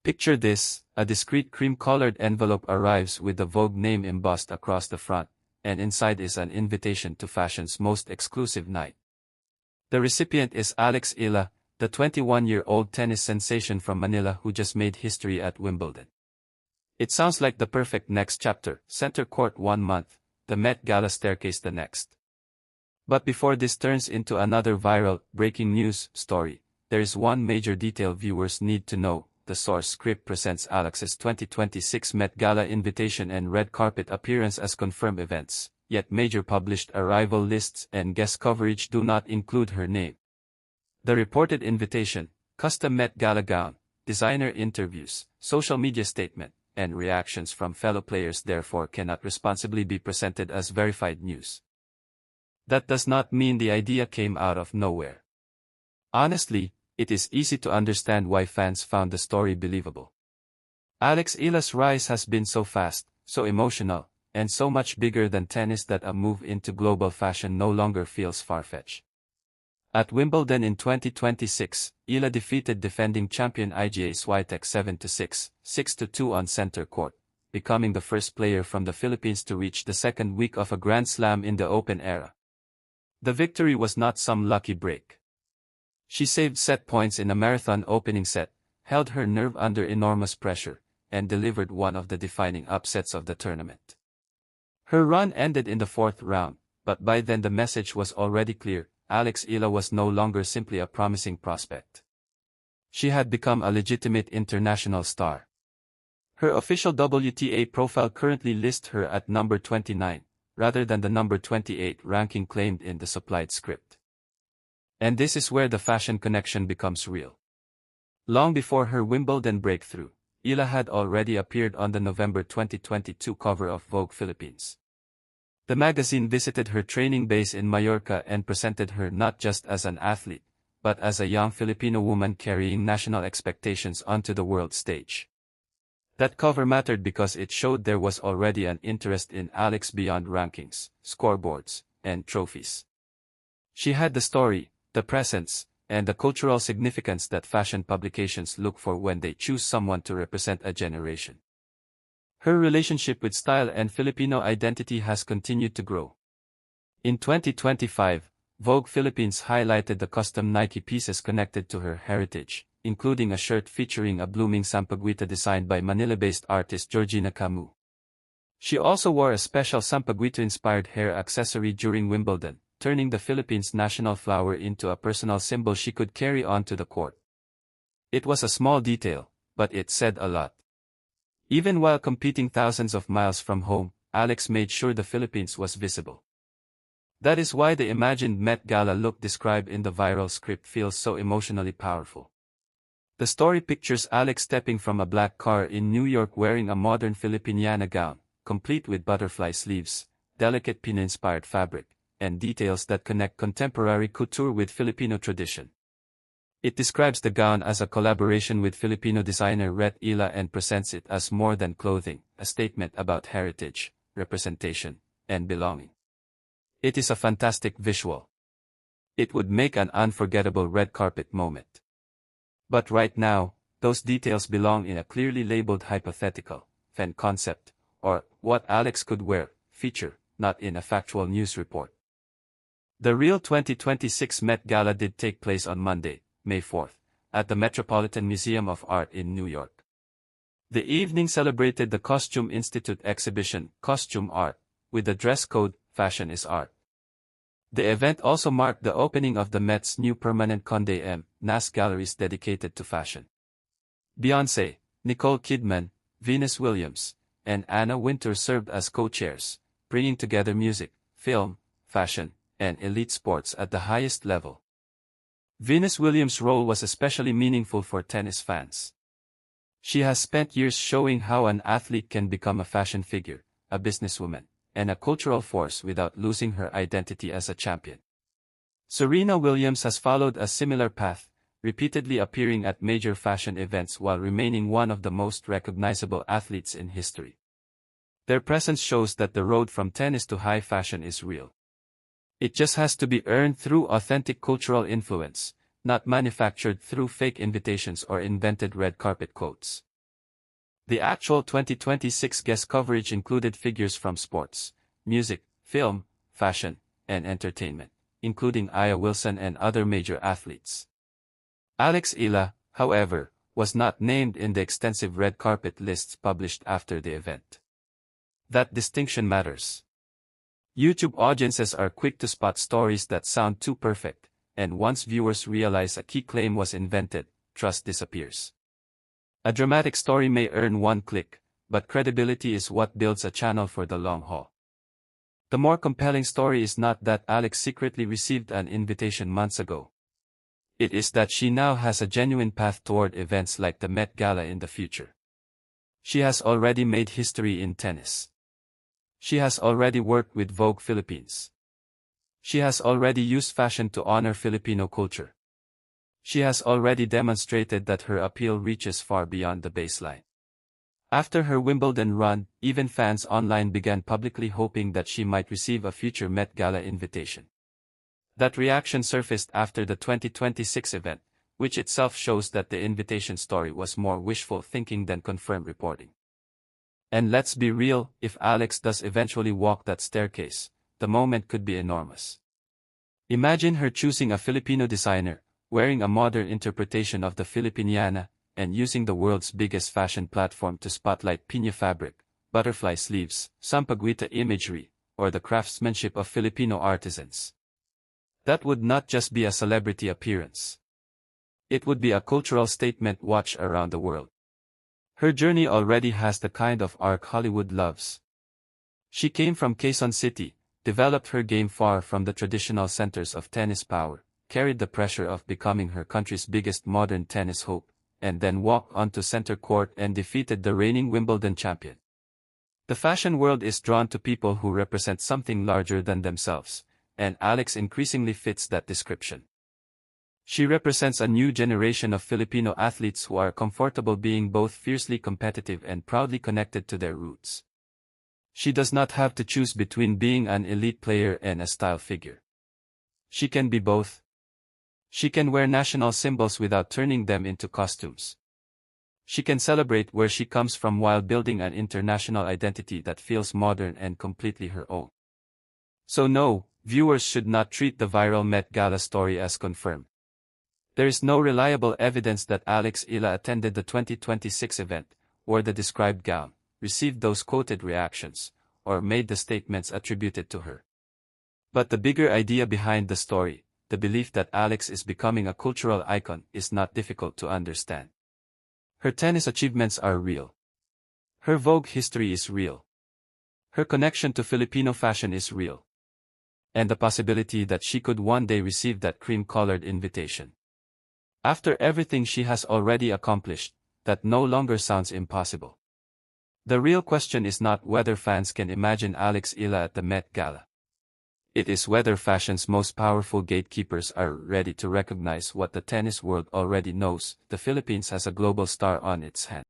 Picture this, a discreet cream-colored envelope arrives with the Vogue name embossed across the front, and inside is an invitation to fashion's most exclusive night. The recipient is Eala, the 21-year-old tennis sensation from Manila who just made history at Wimbledon. It sounds like the perfect next chapter: center court 1 month, the Met Gala staircase the next. But before this turns into another viral, breaking news story, there is one major detail viewers need to know. The source script presents Eala's 2026 Met Gala invitation and red carpet appearance as confirmed events, yet major published arrival lists and guest coverage do not include her name. The reported invitation, custom Met Gala gown, designer interviews, social media statement, and reactions from fellow players therefore cannot responsibly be presented as verified news. That does not mean the idea came out of nowhere. Honestly, it is easy to understand why fans found the story believable. Eala's rise has been so fast, so emotional, and so much bigger than tennis that a move into global fashion no longer feels far-fetched. At Wimbledon in 2026, Eala defeated defending champion Iga Swiatek 7-6, 6-2 on center court, becoming the first player from the Philippines to reach the second week of a Grand Slam in the Open era. The victory was not some lucky break. She saved set points in a marathon opening set, held her nerve under enormous pressure, and delivered one of the defining upsets of the tournament. Her run ended in the 4th round, but by then the message was already clear: Eala was no longer simply a promising prospect. She had become a legitimate international star. Her official WTA profile currently lists her at number 29, rather than the number 28 ranking claimed in the supplied script. And this is where the fashion connection becomes real. Long before her Wimbledon breakthrough, Eala had already appeared on the November 2022 cover of Vogue Philippines. The magazine visited her training base in Mallorca and presented her not just as an athlete, but as a young Filipino woman carrying national expectations onto the world stage. That cover mattered because it showed there was already an interest in Eala beyond rankings, scoreboards, and trophies. She had the story, the presence, and the cultural significance that fashion publications look for when they choose someone to represent a generation. Her relationship with style and Filipino identity has continued to grow. In 2025, Vogue Philippines highlighted the custom Nike pieces connected to her heritage, including a shirt featuring a blooming sampaguita designed by Manila-based artist Georgina Camus. She also wore a special sampaguita-inspired hair accessory during Wimbledon, turning the Philippines' national flower into a personal symbol she could carry onto the court. It was a small detail, but it said a lot. Even while competing thousands of miles from home, Eala made sure the Philippines was visible. That is why the imagined Met Gala look described in the viral script feels so emotionally powerful. The story pictures Eala stepping from a black car in New York wearing a modern Filipiniana gown, complete with butterfly sleeves, delicate pin-inspired fabric, and details that connect contemporary couture with Filipino tradition. It describes the gown as a collaboration with Filipino designer Eala and presents it as more than clothing, a statement about heritage, representation, and belonging. It is a fantastic visual. It would make an unforgettable red carpet moment. But right now, those details belong in a clearly labeled hypothetical, fan concept, or what Eala could wear, feature, not in a factual news report. The real 2026 Met Gala did take place on Monday, May 4th, at the Metropolitan Museum of Art in New York. The evening celebrated the Costume Institute exhibition, Costume Art, with the dress code, Fashion is Art. The event also marked the opening of the Met's new permanent Condé Nast galleries dedicated to fashion. Beyoncé, Nicole Kidman, Venus Williams, and Anna Wintour served as co-chairs, bringing together music, film, fashion, and elite sports at the highest level. Venus Williams' role was especially meaningful for tennis fans. She has spent years showing how an athlete can become a fashion figure, a businesswoman, and a cultural force without losing her identity as a champion. Serena Williams has followed a similar path, repeatedly appearing at major fashion events while remaining one of the most recognizable athletes in history. Their presence shows that the road from tennis to high fashion is real. It just has to be earned through authentic cultural influence, not manufactured through fake invitations or invented red carpet quotes. The actual 2026 guest coverage included figures from sports, music, film, fashion, and entertainment, including Aya Wilson and other major athletes. Eala, however, was not named in the extensive red carpet lists published after the event. That distinction matters. YouTube audiences are quick to spot stories that sound too perfect, and once viewers realize a key claim was invented, trust disappears. A dramatic story may earn one click, but credibility is what builds a channel for the long haul. The more compelling story is not that Alex secretly received an invitation months ago. It is that she now has a genuine path toward events like the Met Gala in the future. She has already made history in tennis. She has already worked with Vogue Philippines. She has already used fashion to honor Filipino culture. She has already demonstrated that her appeal reaches far beyond the baseline. After her Wimbledon run, even fans online began publicly hoping that she might receive a future Met Gala invitation. That reaction surfaced after the 2026 event, which itself shows that the invitation story was more wishful thinking than confirmed reporting. And let's be real, if Alex does eventually walk that staircase, the moment could be enormous. Imagine her choosing a Filipino designer, wearing a modern interpretation of the Filipiniana, and using the world's biggest fashion platform to spotlight piña fabric, butterfly sleeves, sampaguita imagery, or the craftsmanship of Filipino artisans. That would not just be a celebrity appearance. It would be a cultural statement watched around the world. Her journey already has the kind of arc Hollywood loves. She came from Quezon City, developed her game far from the traditional centers of tennis power, carried the pressure of becoming her country's biggest modern tennis hope, and then walked onto center court and defeated the reigning Wimbledon champion. The fashion world is drawn to people who represent something larger than themselves, and Alex increasingly fits that description. She represents a new generation of Filipino athletes who are comfortable being both fiercely competitive and proudly connected to their roots. She does not have to choose between being an elite player and a style figure. She can be both. She can wear national symbols without turning them into costumes. She can celebrate where she comes from while building an international identity that feels modern and completely her own. So no, viewers should not treat the viral Met Gala story as confirmed. There is no reliable evidence that Eala attended the 2026 event, wore the described gown, received those quoted reactions, or made the statements attributed to her. But the bigger idea behind the story, the belief that Alex is becoming a cultural icon, is not difficult to understand. Her tennis achievements are real. Her Vogue history is real. Her connection to Filipino fashion is real. And the possibility that she could one day receive that cream-colored invitation. After everything she has already accomplished, that no longer sounds impossible. The real question is not whether fans can imagine Eala at the Met Gala. It is whether fashion's most powerful gatekeepers are ready to recognize what the tennis world already knows: the Philippines has a global star on its hands.